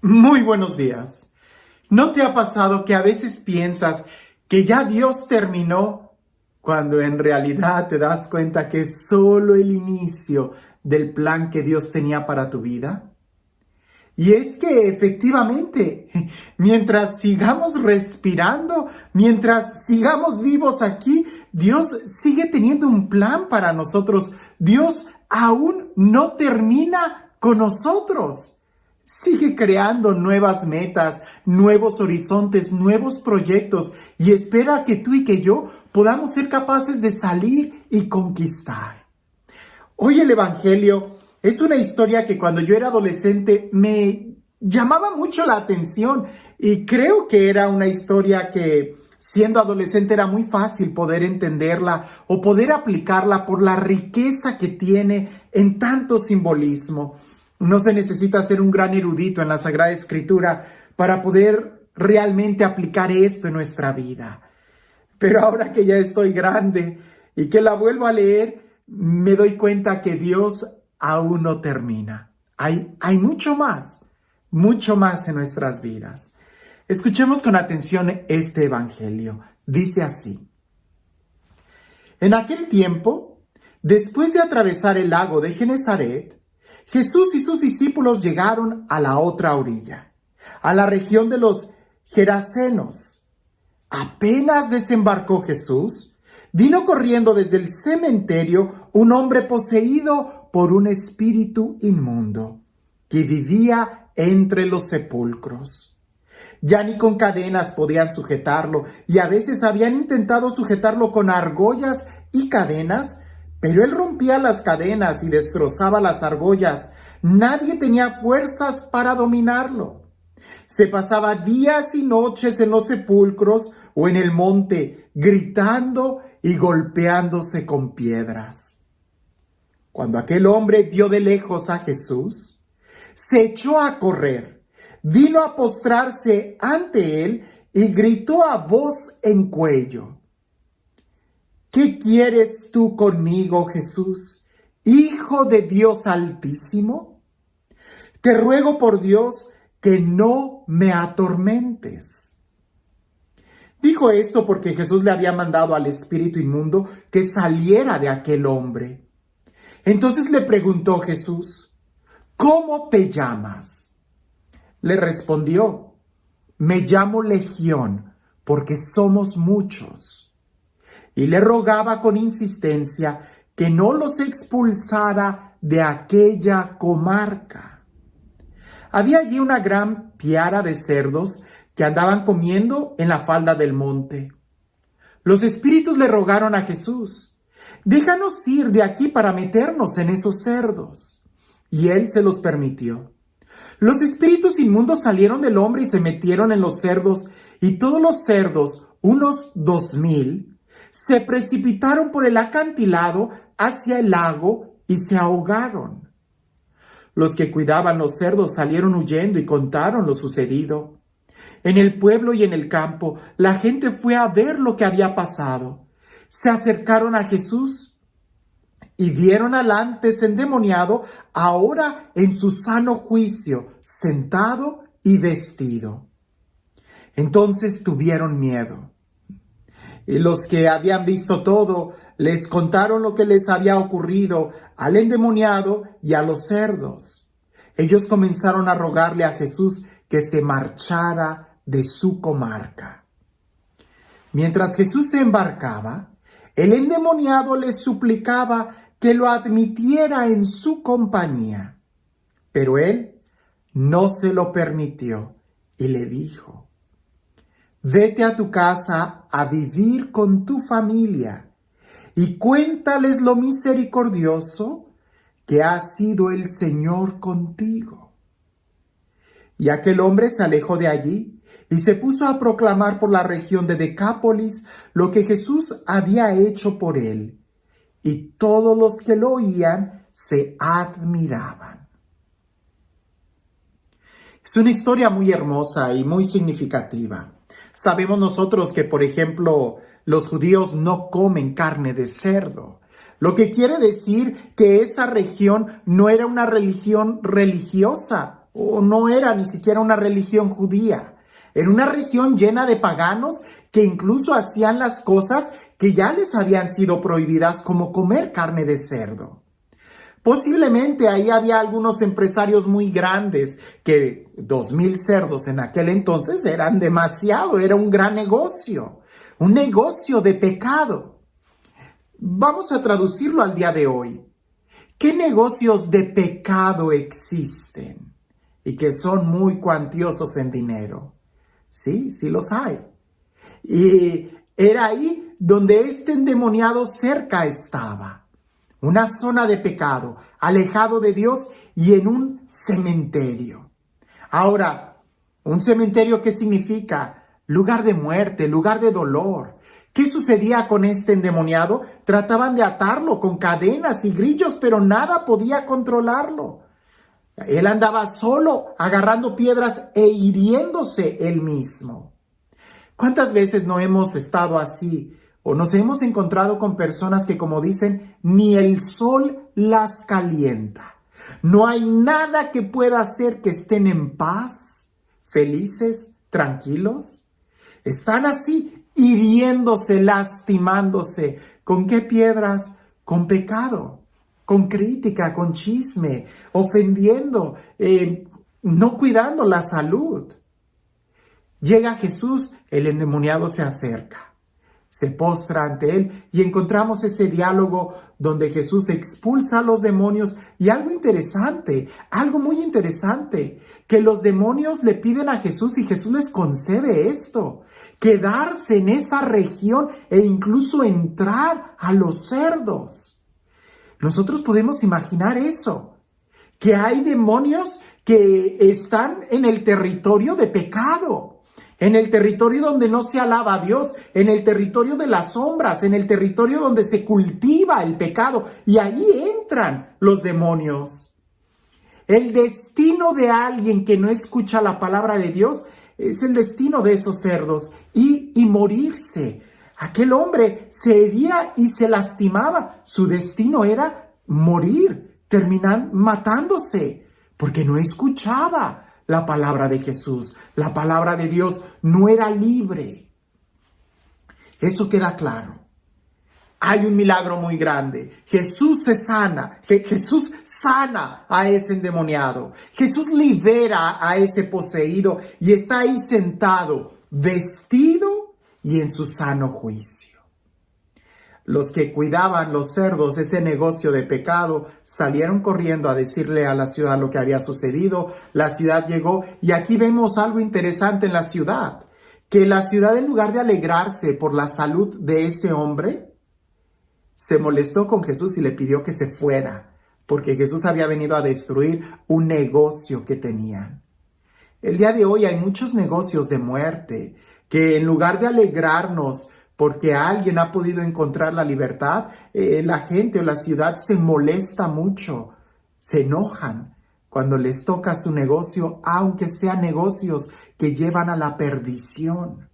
Muy buenos días. ¿No te ha pasado que a veces piensas que ya Dios terminó cuando en realidad te das cuenta que es solo el inicio del plan que Dios tenía para tu vida? Y es que efectivamente, mientras sigamos respirando, mientras sigamos vivos aquí, Dios sigue teniendo un plan para nosotros. Dios aún no termina con nosotros. Sigue creando nuevas metas, nuevos horizontes, nuevos proyectos y espera que tú y que yo podamos ser capaces de salir y conquistar. Hoy el Evangelio es una historia que cuando yo era adolescente me llamaba mucho la atención y creo que era una historia que siendo adolescente era muy fácil poder entenderla o poder aplicarla por la riqueza que tiene en tanto simbolismo. No se necesita ser un gran erudito en la Sagrada Escritura para poder realmente aplicar esto en nuestra vida. Pero ahora que ya estoy grande y que la vuelvo a leer, me doy cuenta que Dios aún no termina. Hay mucho más en nuestras vidas. Escuchemos con atención este Evangelio. Dice así: En aquel tiempo, después de atravesar el lago de Genesaret, Jesús y sus discípulos llegaron a la otra orilla, a la región de los Gerasenos. Apenas desembarcó Jesús, vino corriendo desde el cementerio un hombre poseído por un espíritu inmundo, que vivía entre los sepulcros. Ya ni con cadenas podían sujetarlo, y a veces habían intentado sujetarlo con argollas y cadenas, pero él rompía las cadenas y destrozaba las argollas. Nadie tenía fuerzas para dominarlo. Se pasaba días y noches en los sepulcros o en el monte, gritando y golpeándose con piedras. Cuando aquel hombre vio de lejos a Jesús, se echó a correr, vino a postrarse ante él y gritó a voz en cuello: ¿Qué quieres tú conmigo, Jesús, Hijo de Dios Altísimo? Te ruego por Dios que no me atormentes. Dijo esto porque Jesús le había mandado al espíritu inmundo que saliera de aquel hombre. Entonces le preguntó Jesús: ¿Cómo te llamas? Le respondió: Me llamo Legión, porque somos muchos. Y le rogaba con insistencia que no los expulsara de aquella comarca. Había allí una gran piara de cerdos que andaban comiendo en la falda del monte. Los espíritus le rogaron a Jesús: déjanos ir de aquí para meternos en esos cerdos. Y él se los permitió. Los espíritus inmundos salieron del hombre y se metieron en los cerdos, y todos los cerdos, unos 2,000, se precipitaron por el acantilado hacia el lago y se ahogaron. Los que cuidaban los cerdos salieron huyendo y contaron lo sucedido. En el pueblo y en el campo, la gente fue a ver lo que había pasado. Se acercaron a Jesús y vieron al antes endemoniado ahora en su sano juicio, sentado y vestido. Entonces tuvieron miedo. Y los que habían visto todo les contaron lo que les había ocurrido al endemoniado y a los cerdos. Ellos comenzaron a rogarle a Jesús que se marchara de su comarca. Mientras Jesús se embarcaba, el endemoniado les suplicaba que lo admitiera en su compañía. Pero él no se lo permitió y le dijo: Vete a tu casa a vivir con tu familia y cuéntales lo misericordioso que ha sido el Señor contigo. Y aquel hombre se alejó de allí y se puso a proclamar por la región de Decápolis lo que Jesús había hecho por él, y todos los que lo oían se admiraban. Es una historia muy hermosa y muy significativa. Sabemos nosotros que, por ejemplo, los judíos no comen carne de cerdo, lo que quiere decir que esa región no era una religión religiosa, o no era ni siquiera una religión judía. Era una región llena de paganos que incluso hacían las cosas que ya les habían sido prohibidas, como comer carne de cerdo. Posiblemente ahí había algunos empresarios muy grandes que 2,000 cerdos en aquel entonces eran demasiado, era un gran negocio, un negocio de pecado. Vamos a traducirlo al día de hoy. ¿Qué negocios de pecado existen y que son muy cuantiosos en dinero? Sí, sí los hay. Y era ahí donde este endemoniado cerca estaba. Una zona de pecado, alejado de Dios y en un cementerio. Ahora, ¿un cementerio qué significa? Lugar de muerte, lugar de dolor. ¿Qué sucedía con este endemoniado? Trataban de atarlo con cadenas y grillos, pero nada podía controlarlo. Él andaba solo, agarrando piedras e hiriéndose él mismo. ¿Cuántas veces no hemos estado así? O nos hemos encontrado con personas que, como dicen, ni el sol las calienta. No hay nada que pueda hacer que estén en paz, felices, tranquilos. Están así, hiriéndose, lastimándose. ¿Con qué piedras? Con pecado, con crítica, con chisme, ofendiendo, no cuidando la salud. Llega Jesús, el endemoniado se acerca. Se postra ante él y encontramos ese diálogo donde Jesús expulsa a los demonios y algo muy interesante, que los demonios le piden a Jesús y Jesús les concede esto, quedarse en esa región e incluso entrar a los cerdos. Nosotros podemos imaginar eso, que hay demonios que están en el territorio de pecado, en el territorio donde no se alaba a Dios, en el territorio de las sombras, en el territorio donde se cultiva el pecado. Y ahí entran los demonios. El destino de alguien que no escucha la palabra de Dios es el destino de esos cerdos, ir y morirse. Aquel hombre se hería y se lastimaba. Su destino era morir, terminar matándose, porque no escuchaba la palabra de Jesús. La palabra de Dios no era libre. Eso queda claro. Hay un milagro muy grande. Jesús sana a ese endemoniado. Jesús libera a ese poseído y está ahí sentado, vestido y en su sano juicio. Los que cuidaban los cerdos, ese negocio de pecado, salieron corriendo a decirle a la ciudad lo que había sucedido. La ciudad llegó y aquí vemos algo interesante en la ciudad, que la ciudad, en lugar de alegrarse por la salud de ese hombre, se molestó con Jesús y le pidió que se fuera, porque Jesús había venido a destruir un negocio que tenían. El día de hoy hay muchos negocios de muerte que, en lugar de alegrarnos porque alguien ha podido encontrar la libertad, la gente o la ciudad se molesta mucho, se enojan cuando les toca su negocio, aunque sean negocios que llevan a la perdición.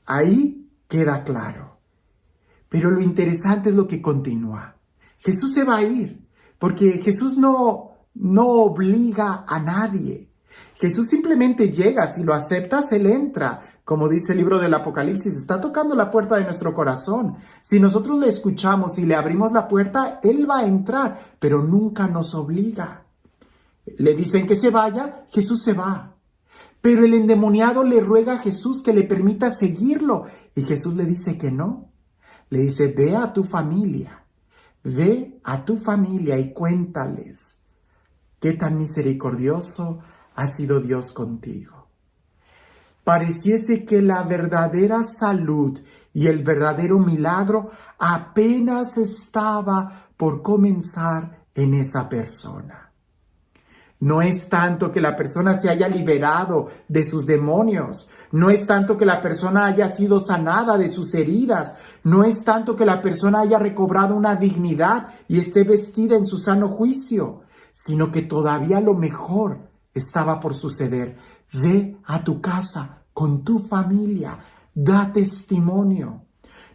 Ahí queda claro. Pero lo interesante es lo que continúa. Jesús se va a ir, porque Jesús no obliga a nadie. Jesús simplemente llega, si lo aceptas, Él entra. Como dice el libro del Apocalipsis, está tocando la puerta de nuestro corazón. Si nosotros le escuchamos y le abrimos la puerta, Él va a entrar, pero nunca nos obliga. Le dicen que se vaya, Jesús se va. Pero el endemoniado le ruega a Jesús que le permita seguirlo. Y Jesús le dice que no. Le dice, ve a tu familia y cuéntales qué tan misericordioso ha sido Dios contigo. Pareciese que la verdadera salud y el verdadero milagro apenas estaba por comenzar en esa persona. No es tanto que la persona se haya liberado de sus demonios, no es tanto que la persona haya sido sanada de sus heridas, no es tanto que la persona haya recobrado una dignidad y esté vestida en su sano juicio, sino que todavía lo mejor estaba por suceder. Ve a tu casa con tu familia, da testimonio.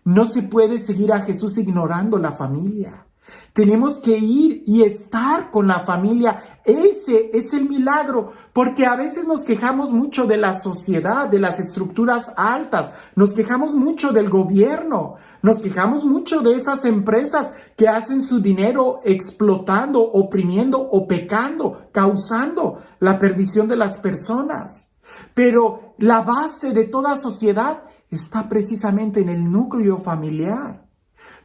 No se puede seguir a Jesús ignorando la familia. Tenemos que ir y estar con la familia. Ese es el milagro, porque a veces nos quejamos mucho de la sociedad, de las estructuras altas, nos quejamos mucho del gobierno, nos quejamos mucho de esas empresas que hacen su dinero explotando, oprimiendo o pecando, causando la perdición de las personas. Pero la base de toda sociedad está precisamente en el núcleo familiar.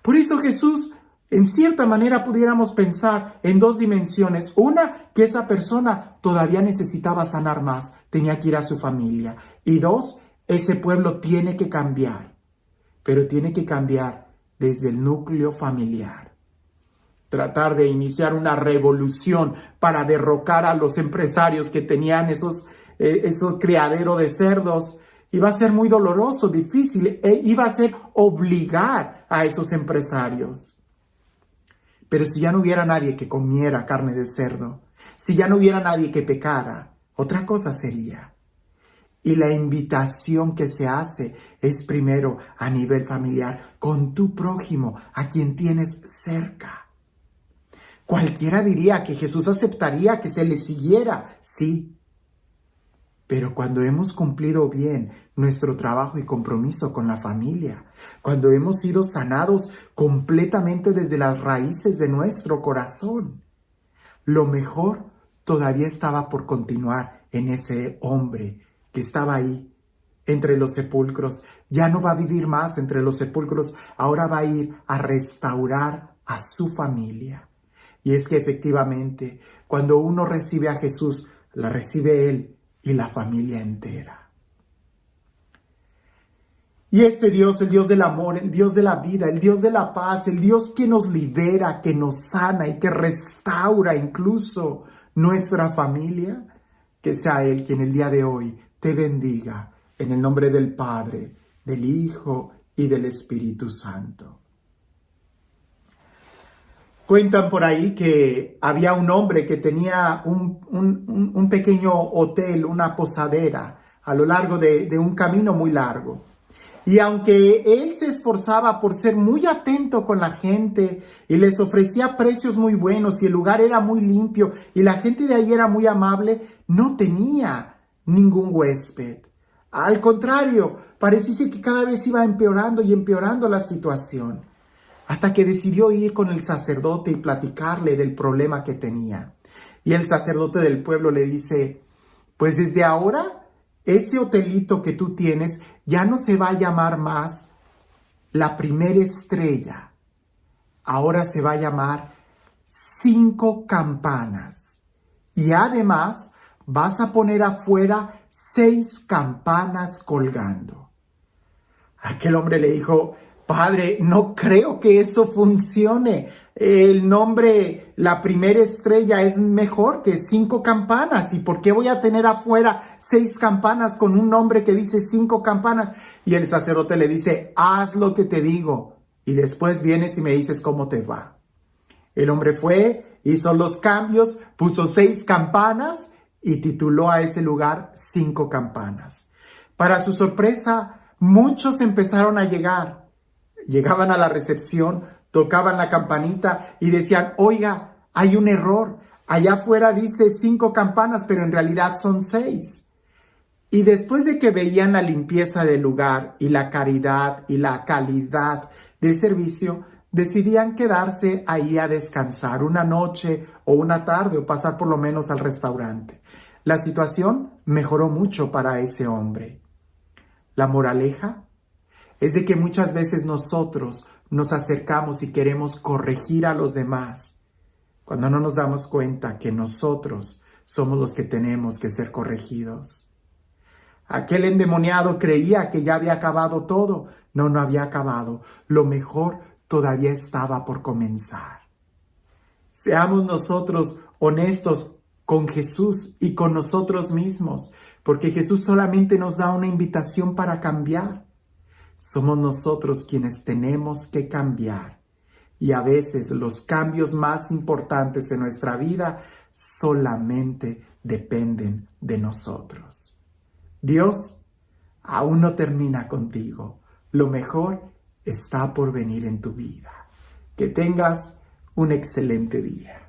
Por eso Jesús, en cierta manera, pudiéramos pensar en dos dimensiones. Una, que esa persona todavía necesitaba sanar más, tenía que ir a su familia. Y dos, ese pueblo tiene que cambiar, pero tiene que cambiar desde el núcleo familiar. Tratar de iniciar una revolución para derrocar a los empresarios que tenían esos criadero de cerdos, iba a ser muy doloroso, difícil, iba a ser obligar a esos empresarios. Pero si ya no hubiera nadie que comiera carne de cerdo, si ya no hubiera nadie que pecara, otra cosa sería. Y la invitación que se hace es primero a nivel familiar, con tu prójimo, a quien tienes cerca. Cualquiera diría que Jesús aceptaría que se le siguiera, sí. Pero cuando hemos cumplido bien nuestro trabajo y compromiso con la familia, cuando hemos sido sanados completamente desde las raíces de nuestro corazón, lo mejor todavía estaba por continuar en ese hombre que estaba ahí entre los sepulcros. Ya no va a vivir más entre los sepulcros, ahora va a ir a restaurar a su familia. Y es que efectivamente, cuando uno recibe a Jesús, la recibe Él y la familia entera. Y este Dios, el Dios del amor, el Dios de la vida, el Dios de la paz, el Dios que nos libera, que nos sana y que restaura incluso nuestra familia, que sea Él quien el día de hoy te bendiga en el nombre del Padre, del Hijo y del Espíritu Santo. Cuentan por ahí que había un hombre que tenía un pequeño hotel, una posadera, a lo largo de un camino muy largo. Y aunque él se esforzaba por ser muy atento con la gente y les ofrecía precios muy buenos y el lugar era muy limpio y la gente de ahí era muy amable, no tenía ningún huésped. Al contrario, parecía que cada vez iba empeorando y empeorando la situación. Hasta que decidió ir con el sacerdote y platicarle del problema que tenía. Y el sacerdote del pueblo le dice, pues desde ahora, ese hotelito que tú tienes ya no se va a llamar más la primera estrella. Ahora se va a llamar 5 campanas. Y además vas a poner afuera 6 campanas colgando. Aquel hombre le dijo, Padre, no creo que eso funcione. El nombre, la primera estrella, es mejor que 5 campanas. ¿Y por qué voy a tener afuera 6 campanas con un nombre que dice 5 campanas? Y el sacerdote le dice, haz lo que te digo y después vienes y me dices cómo te va. El hombre fue, hizo los cambios, puso 6 campanas y tituló a ese lugar 5 campanas. Para su sorpresa, muchos empezaron a llegar. Llegaban a la recepción, tocaban la campanita y decían, oiga, hay un error. Allá afuera dice 5 campanas, pero en realidad son 6. Y después de que veían la limpieza del lugar y la caridad y la calidad de servicio, decidían quedarse ahí a descansar una noche o una tarde o pasar por lo menos al restaurante. La situación mejoró mucho para ese hombre. La moraleja es de que muchas veces nosotros nos acercamos y queremos corregir a los demás, cuando no nos damos cuenta que nosotros somos los que tenemos que ser corregidos. Aquel endemoniado creía que ya había acabado todo. No, no había acabado. Lo mejor todavía estaba por comenzar. Seamos nosotros honestos con Jesús y con nosotros mismos, porque Jesús solamente nos da una invitación para cambiar. Somos nosotros quienes tenemos que cambiar. Y a veces los cambios más importantes en nuestra vida solamente dependen de nosotros. Dios aún no termina contigo. Lo mejor está por venir en tu vida. Que tengas un excelente día.